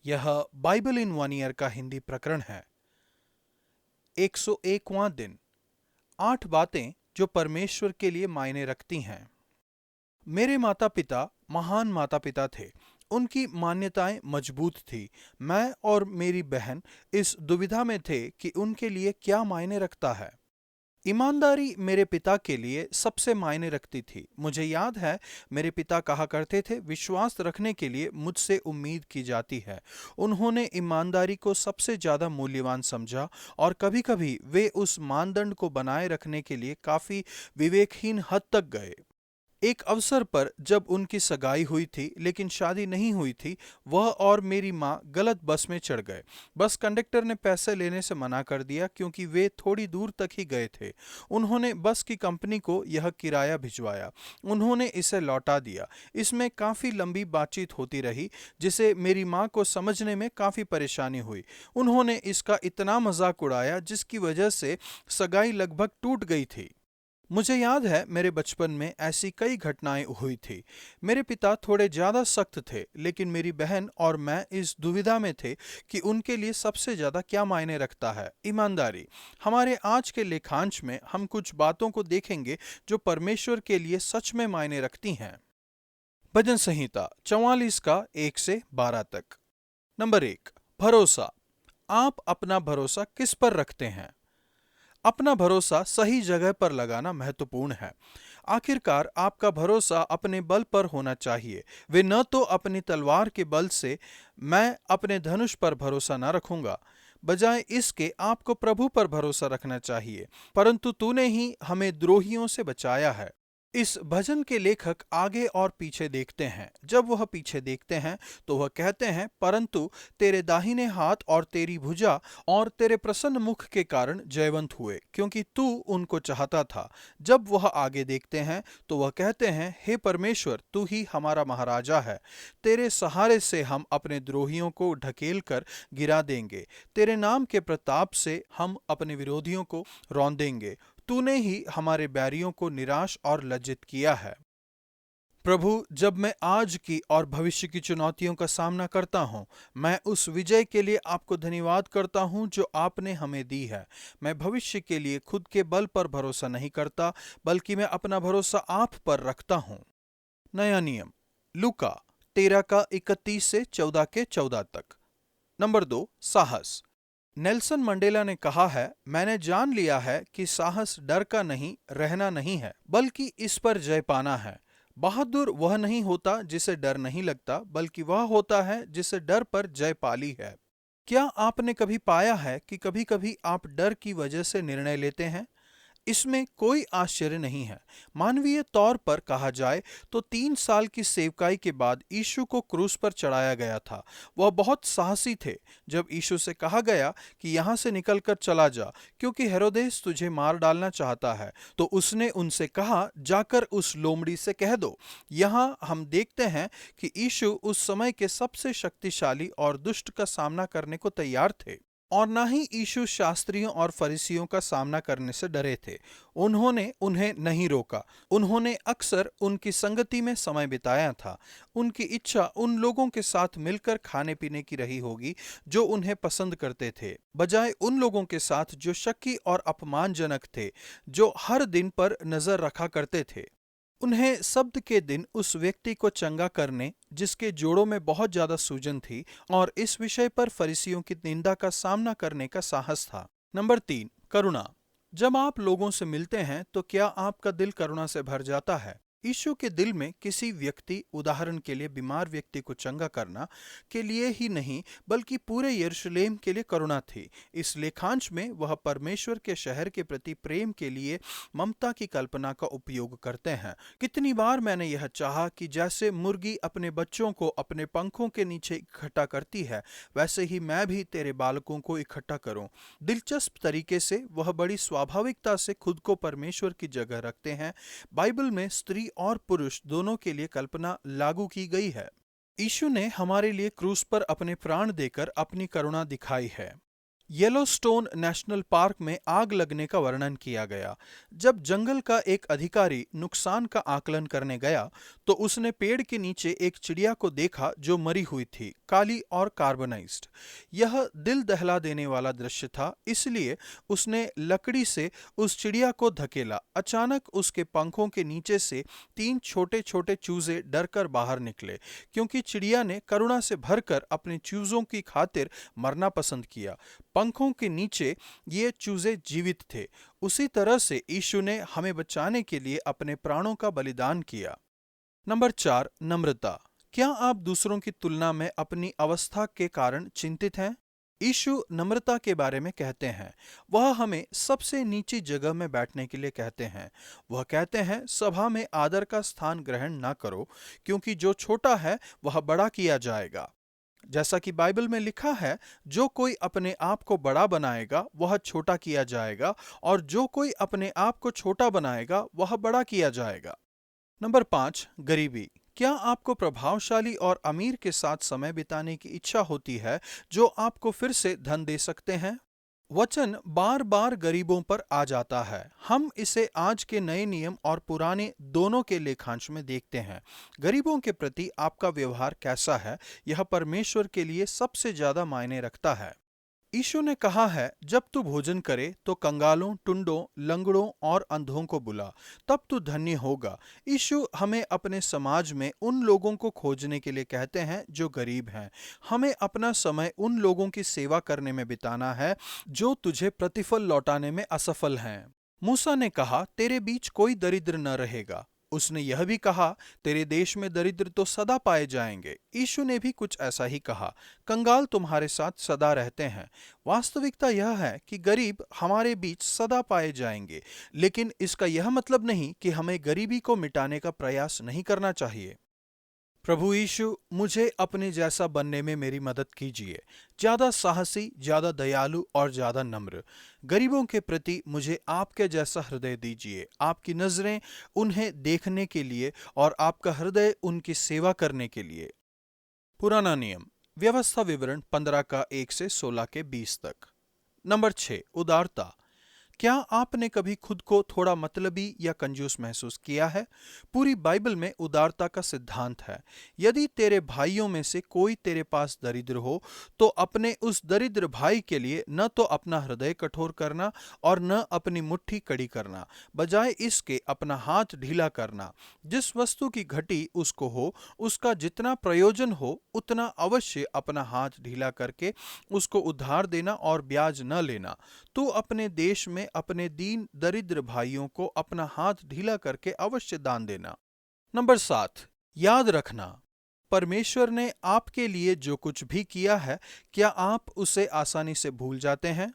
यह Bible in one year का हिंदी प्रकरण है। 101वां दिन। 8 बातें जो परमेश्वर के लिए मायने रखती हैं। मेरे माता पिता महान माता पिता थे। उनकी मान्यताएं मजबूत थी। मैं और मेरी बहन इस दुविधा में थे कि उनके लिए क्या मायने रखता है। ईमानदारी मेरे पिता के लिए सबसे मायने रखती थी। मुझे याद है मेरे पिता कहा करते थे, विश्वास रखने के लिए मुझसे उम्मीद की जाती है। उन्होंने ईमानदारी को सबसे ज्यादा मूल्यवान समझा और कभी-कभी वे उस मानदंड को बनाए रखने के लिए काफी विवेकहीन हद तक गए। एक अवसर पर जब उनकी सगाई हुई थी लेकिन शादी नहीं हुई थी, वह और मेरी माँ गलत बस में चढ़ गए। बस कंडक्टर ने पैसे लेने से मना कर दिया क्योंकि वे थोड़ी दूर तक ही गए थे। उन्होंने बस की कंपनी को यह किराया भिजवाया। उन्होंने इसे लौटा दिया। इसमें काफ़ी लंबी बातचीत होती रही जिसे मेरी माँ को समझने में काफ़ी परेशानी हुई। उन्होंने इसका इतना मजाक उड़ाया जिसकी वजह से सगाई लगभग टूट गई थी। मुझे याद है मेरे बचपन में ऐसी कई घटनाएं हुई थी। मेरे पिता थोड़े ज्यादा सख्त थे लेकिन मेरी बहन और मैं इस दुविधा में थे कि उनके लिए सबसे ज्यादा क्या मायने रखता है। ईमानदारी। हमारे आज के लेखांश में हम कुछ बातों को देखेंगे जो परमेश्वर के लिए सच में मायने रखती हैं। भजन संहिता 44 का 1 से 12 तक। नंबर 1, भरोसा। आप अपना भरोसा किस पर रखते हैं? अपना भरोसा सही जगह पर लगाना महत्वपूर्ण है। आखिरकार आपका भरोसा अपने बल पर होना चाहिए। वे न तो अपनी तलवार के बल से, मैं अपने धनुष पर भरोसा न रखूंगा। बजाय इसके आपको प्रभु पर भरोसा रखना चाहिए। परंतु तूने ही हमें द्रोहियों से बचाया है। इस भजन के लेखक आगे और पीछे देखते हैं। जब वह पीछे देखते हैं तो वह कहते हैं, परंतु तेरे दाहिने हाथ और तेरी भुजा और तेरे प्रसन्न मुख के कारण जयवंत हुए, क्योंकि तू उनको चाहता था। जब वह आगे देखते हैं तो वह कहते हैं, हे परमेश्वर, तू ही हमारा महाराजा है। तेरे सहारे से हम अपने द्रोहियों को ढकेल कर गिरा देंगे। तेरे नाम के प्रताप से हम अपने विरोधियों को रौंदेंगे। तूने ही हमारे बैरियों को निराश और लज्जित किया है। प्रभु, जब मैं आज की और भविष्य की चुनौतियों का सामना करता हूँ, मैं उस विजय के लिए आपको धन्यवाद करता हूँ जो आपने हमें दी है। मैं भविष्य के लिए खुद के बल पर भरोसा नहीं करता, बल्कि मैं अपना भरोसा आप पर रखता हूँ। नया नियम। लूका 13 का 31 से 14 के 14 तक। नंबर 2, साहस। नेल्सन मंडेला ने कहा है, मैंने जान लिया है कि साहस डर का नहीं, रहना नहीं है, बल्कि इस पर जय पाना है। बहादुर वह नहीं होता जिसे डर नहीं लगता, बल्कि वह होता है जिसे डर पर जय पाली है। क्या आपने कभी पाया है कि कभी-कभी आप डर की वजह से निर्णय लेते हैं? इसमें कोई आश्चर्य नहीं है। मानवीय तौर पर कहा जाए तो 3 साल की सेवकाई के बाद यीशु को क्रूस पर चढ़ाया गया था। वह बहुत साहसी थे। जब यीशु से कहा गया कि यहाँ से निकलकर चला जा, क्योंकि हेरोदेस तुझे मार डालना चाहता है, तो उसने उनसे कहा, जाकर उस लोमड़ी से कह दो। यहाँ हम देखते हैं कि यीशु उस समय के सबसे शक्तिशाली और दुष्ट का सामना करने को तैयार थे, और ना ही यीशु शास्त्रियों और फरीसियों का सामना करने से डरे थे। उन्होंने उन्हें नहीं रोका। उन्होंने अक्सर उनकी संगति में समय बिताया था। उनकी इच्छा उन लोगों के साथ मिलकर खाने पीने की रही होगी जो उन्हें पसंद करते थे, बजाय उन लोगों के साथ जो शक्की और अपमानजनक थे, जो हर दिन पर नजर रखा करते थे। उन्हें शब्द के दिन उस व्यक्ति को चंगा करने जिसके जोड़ों में बहुत ज्यादा सूजन थी और इस विषय पर फरीसियों की निंदा का सामना करने का साहस था। नंबर 3, करुणा। जब आप लोगों से मिलते हैं तो क्या आपका दिल करुणा से भर जाता है? यीशु के दिल में किसी व्यक्ति, उदाहरण के लिए बीमार व्यक्ति को चंगा करना के लिए ही नहीं, बल्कि पूरे यरूशलेम के लिए करुणा थी। इस लेखांश में वह परमेश्वर के शहर के प्रति प्रेम के लिए ममता की कल्पना का उपयोग करते हैं। कितनी बार मैंने यह चाहा कि जैसे मुर्गी अपने बच्चों को अपने पंखों के नीचे इकट्ठा करती है, वैसे ही मैं भी तेरे बालकों को इकट्ठा करूं। दिलचस्प तरीके से वह बड़ी स्वाभाविकता से खुद को परमेश्वर की जगह रखते हैं। बाइबल में स्त्री और पुरुष दोनों के लिए कल्पना लागू की गई है। यीशु ने हमारे लिए क्रूस पर अपने प्राण देकर अपनी करुणा दिखाई है। येलोस्टोन नेशनल पार्क में आग लगने का वर्णन किया गया। जब जंगल का एक अधिकारी नुकसान का आकलन करने गया तो उसने पेड़ के नीचे एक चिड़िया को देखा जो मरी हुई थी, काली और कार्बनाइज्ड। यह दिल दहला देने वाला दृश्य था, इसलिए उसने लकड़ी से उस चिड़िया को धकेला। अचानक उसके पंखों के नीचे से 3 छोटे छोटे चूजे डरकर बाहर निकले, क्योंकि चिड़िया ने करुणा से भरकर अपने चूजों की खातिर मरना पसंद किया। पंखों के नीचे ये चूजे जीवित थे। उसी तरह से यीशु ने हमें बचाने के लिए अपने प्राणों का बलिदान किया। नंबर 4, नम्रता। क्या आप दूसरों की तुलना में अपनी अवस्था के कारण चिंतित हैं? यीशु नम्रता के बारे में कहते हैं। वह हमें सबसे नीची जगह में बैठने के लिए कहते हैं। वह कहते हैं, सभा में आदर का स्थान ग्रहण ना करो, क्योंकि जो छोटा है वह बड़ा किया जाएगा। जैसा कि बाइबल में लिखा है, जो कोई अपने आप को बड़ा बनाएगा वह छोटा किया जाएगा, और जो कोई अपने आप को छोटा बनाएगा वह बड़ा किया जाएगा। नंबर 5, गरीबी। क्या आपको प्रभावशाली और अमीर के साथ समय बिताने की इच्छा होती है जो आपको फिर से धन दे सकते हैं? वचन बार बार गरीबों पर आ जाता है। हम इसे आज के नए नियम और पुराने दोनों के लेखांश में देखते हैं। गरीबों के प्रति आपका व्यवहार कैसा है, यह परमेश्वर के लिए सबसे ज्यादा मायने रखता है। यीशु ने कहा है, जब तू भोजन करे तो कंगालों, टुंडों, लंगड़ों और अंधों को बुला, तब तू धन्य होगा। यीशु हमें अपने समाज में उन लोगों को खोजने के लिए कहते हैं जो गरीब हैं। हमें अपना समय उन लोगों की सेवा करने में बिताना है जो तुझे प्रतिफल लौटाने में असफल हैं। मूसा ने कहा, तेरे बीच कोई दरिद्र न रहेगा। उसने यह भी कहा, तेरे देश में दरिद्र तो सदा पाए जाएंगे। यीशु ने भी कुछ ऐसा ही कहा, कंगाल तुम्हारे साथ सदा रहते हैं। वास्तविकता यह है कि गरीब हमारे बीच सदा पाए जाएंगे, लेकिन इसका यह मतलब नहीं कि हमें गरीबी को मिटाने का प्रयास नहीं करना चाहिए। प्रभु यीशु, मुझे अपने जैसा बनने में मेरी मदद कीजिए, ज्यादा साहसी, ज्यादा दयालु और ज्यादा नम्र। गरीबों के प्रति मुझे आपके जैसा हृदय दीजिए, आपकी नजरें उन्हें देखने के लिए और आपका हृदय उनकी सेवा करने के लिए। पुराना नियम, व्यवस्था विवरण 15 का 1 से 16 के 20 तक। नंबर 6, उदारता। क्या आपने कभी खुद को थोड़ा मतलबी या कंजूस महसूस किया है? पूरी बाइबल में उदारता का सिद्धांत है। यदि तेरे भाइयों में से कोई तेरे पास दरिद्र हो, तो अपने उस दरिद्र भाई के लिए न तो अपना हृदय कठोर करना और न अपनी मुट्ठी कड़ी करना, बजाय इसके अपना हाथ ढीला करना। जिस वस्तु की घटी उसको हो, उसका जितना प्रयोजन हो उतना अवश्य अपना हाथ ढीला करके उसको उधार देना और ब्याज न लेना। तू अपने देश में अपने दीन दरिद्र भाइयों को अपना हाथ ढीला करके अवश्य दान देना। नंबर 7, याद रखना। परमेश्वर ने आपके लिए जो कुछ भी किया है, क्या आप उसे आसानी से भूल जाते हैं?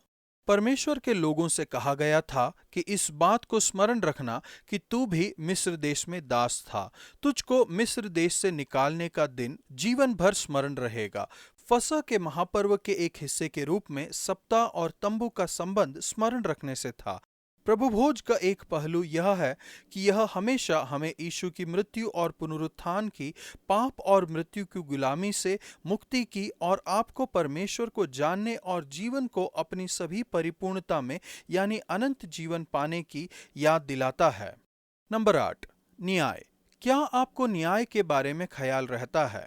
परमेश्वर के लोगों से कहा गया था कि इस बात को स्मरण रखना कि तू भी मिस्र देश में दास था। तुझको मिस्र देश से निकालने का दिन जीवन भर स्मरण रहेगा। फसह के महापर्व के एक हिस्से के रूप में सप्ताह और तंबू का संबंध स्मरण रखने से था। प्रभु भोज का एक पहलू यह है कि यह हमेशा हमें यीशु की मृत्यु और पुनरुत्थान की, पाप और मृत्यु की गुलामी से मुक्ति की और आपको परमेश्वर को जानने और जीवन को अपनी सभी परिपूर्णता में यानी अनंत जीवन पाने की याद दिलाता है। नंबर 8, न्याय। क्या आपको न्याय के बारे में ख्याल रहता है?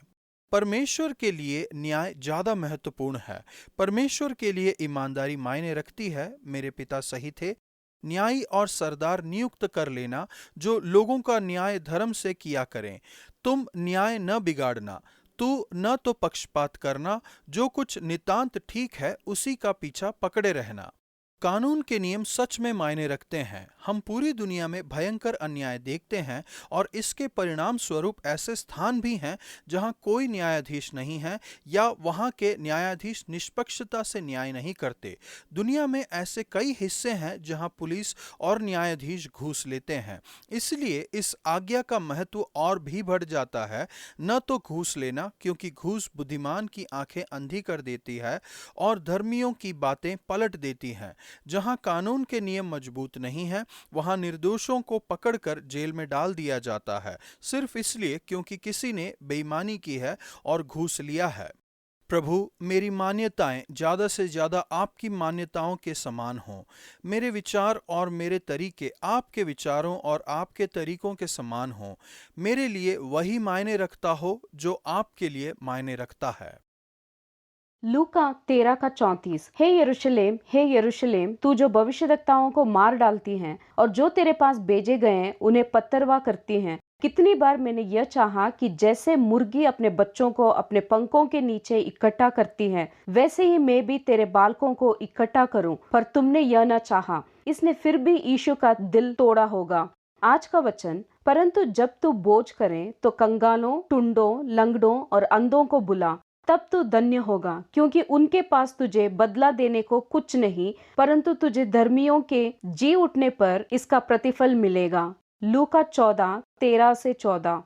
परमेश्वर के लिए न्याय ज्यादा महत्वपूर्ण है। परमेश्वर के लिए ईमानदारी मायने रखती है। मेरे पिता सही थे। न्यायी और सरदार नियुक्त कर लेना जो लोगों का न्याय धर्म से किया करें। तुम न्याय न बिगाड़ना, तू न तो पक्षपात करना, जो कुछ नितांत ठीक है उसी का पीछा पकड़े रहना। कानून के नियम सच में मायने रखते हैं। हम पूरी दुनिया में भयंकर अन्याय देखते हैं और इसके परिणाम स्वरूप ऐसे स्थान भी हैं जहां कोई न्यायाधीश नहीं है या वहां के न्यायाधीश निष्पक्षता से न्याय नहीं करते। दुनिया में ऐसे कई हिस्से हैं जहां पुलिस और न्यायाधीश घूस लेते हैं। इसलिए इस आज्ञा का महत्व और भी बढ़ जाता है। न तो घूस लेना, क्योंकि घूस बुद्धिमान की आंखें अंधी कर देती है और धर्मियों की बातें पलट देती हैं। जहां कानून के नियम मजबूत नहीं हैं, वहां निर्दोषों को पकड़कर जेल में डाल दिया जाता है, सिर्फ इसलिए क्योंकि किसी ने बेईमानी की है और घूस लिया है। प्रभु, मेरी मान्यताएं ज़्यादा से ज़्यादा आपकी मान्यताओं के समान हों। मेरे विचार और मेरे तरीके आपके विचारों और आपके तरीकों के समान हों। मेरे लिए वही मायने रखता हो जो आपके लिए मायने रखता है। लूका 13 का 34। हे यरूशलेम, तू जो भविष्यद्वक्ताओं को मार डालती है और जो तेरे पास भेजे गए हैं उन्हें पत्थरवाह करती हैं। कितनी बार मैंने यह चाहा कि जैसे मुर्गी अपने बच्चों को अपने पंखों के नीचे इकट्ठा करती है, वैसे ही मैं भी तेरे बालकों को इकट्ठा करूं, पर तुमने यह न चाहा। इसने फिर भी यीशु का दिल तोड़ा होगा। आज का वचन, परंतु जब तू बोझ करे तो कंगालों, टुंडों, लंगड़ों और अंधों को बुला, तब तू धन्य होगा, क्योंकि उनके पास तुझे बदला देने को कुछ नहीं, परंतु तुझे धर्मियों के जी उठने पर इसका प्रतिफल मिलेगा। लूका 14:13-14।